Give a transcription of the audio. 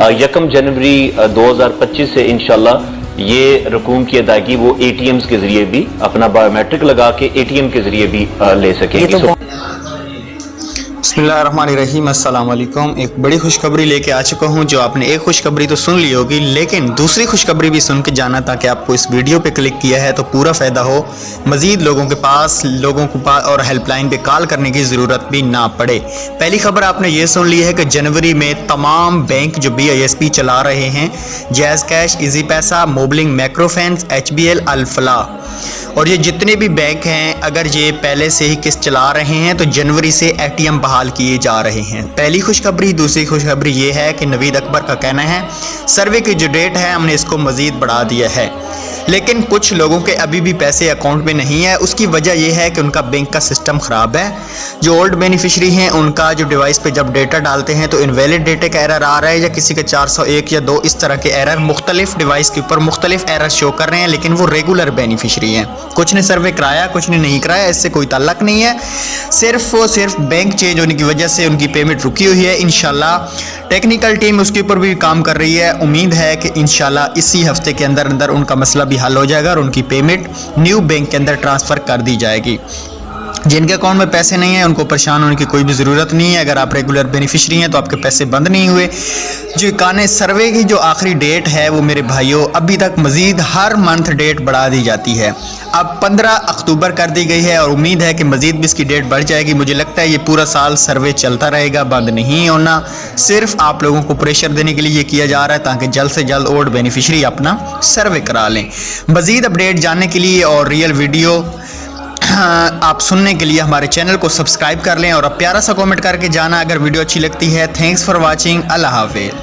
1 जनवरी 2025 से इंशाल्लाह ये रकूम की अदायगी वो ATMs के जरिए भी अपना बायोमेट्रिक लगा के ATM के जरिए भी ले सकेंगे। बिस्मिल्लाहिर्रहमानिर्रहीम, अस्सलाम वालेकुम। एक बड़ी खुशखबरी लेके आ चुका हूँ। जो आपने एक खुशखबरी तो सुन ली होगी, लेकिन दूसरी खुशखबरी भी सुन के जाना ताकि आपको इस वीडियो पे क्लिक किया है तो पूरा फ़ायदा हो, मज़ीद लोगों को पास और हेल्पलाइन पे कॉल करने की ज़रूरत भी ना पड़े। पहली खबर आपने ये सुन ली है कि जनवरी में तमाम बैंक जो BISP चला रहे हैं, जैज़ कैश, इजी पैसा, मोबलिंग माइक्रोफाइनेंस, HBL, अल-फलाह और ये जितने भी बैंक हैं, अगर ये पहले से ही किस्त चला रहे हैं तो जनवरी से ATM बहाल किए जा रहे हैं। पहली खुशखबरी। दूसरी खुशखबरी ये है कि नवीद अकबर का कहना है सर्वे की जो डेट है हमने इसको मज़ीद बढ़ा दिया है, लेकिन कुछ लोगों के अभी भी पैसे अकाउंट में नहीं है। उसकी वजह यह है कि उनका बैंक का सिस्टम ख़राब है। जो ओल्ड बेनिफिशरी हैं उनका जो डिवाइस पे जब डेटा डालते हैं तो इनवैलिड डेटा का एरर आ रहा है, या किसी का 401 या 2 इस तरह के एरर मुख्तलिफ डिवाइस के ऊपर मुख्तलिफ एरर शो कर रहे हैं, लेकिन वो रेगुलर बेनिफिशरी हैं। कुछ ने सर्वे कराया, कुछ ने नहीं कराया, इससे कोई ताल्लुक नहीं है। सिर्फ बैंक चेंज होने की वजह से उनकी पेमेंट रुकी हुई है। इंशाल्लाह टेक्निकल टीम उसके ऊपर भी काम कर रही है। उम्मीद है कि इंशाल्लाह इसी हफ्ते के अंदर उनका मसला भी हल हो जाएगा और उनकी पेमेंट न्यू बैंक के अंदर ट्रांसफ़र कर दी जाएगी। जिनके अकाउंट में पैसे नहीं हैं उनको परेशान होने की कोई भी ज़रूरत नहीं है। अगर आप रेगुलर बेनिफिशरी हैं तो आपके पैसे बंद नहीं हुए। जो काने सर्वे की जो आखिरी डेट है वो मेरे भाइयों अभी तक मज़ीद हर मंथ डेट बढ़ा दी जाती है। अब 15 अक्टूबर कर दी गई है और उम्मीद है कि मज़ीद भी इसकी डेट बढ़ जाएगी। मुझे लगता है ये पूरा साल सर्वे चलता रहेगा, बंद नहीं होना। सिर्फ आप लोगों को प्रेशर देने के लिए ये किया जा रहा है ताकि जल्द से जल्द ओल्ड बेनिफिशरी अपना सर्वे करा लें। मज़ीद अपडेट जानने के लिए और रियल वीडियो आप सुनने के लिए हमारे चैनल को सब्सक्राइब कर लें और अब प्यारा सा कमेंट करके जाना अगर वीडियो अच्छी लगती है। Thanks for watching. अल्लाह हाफिज़।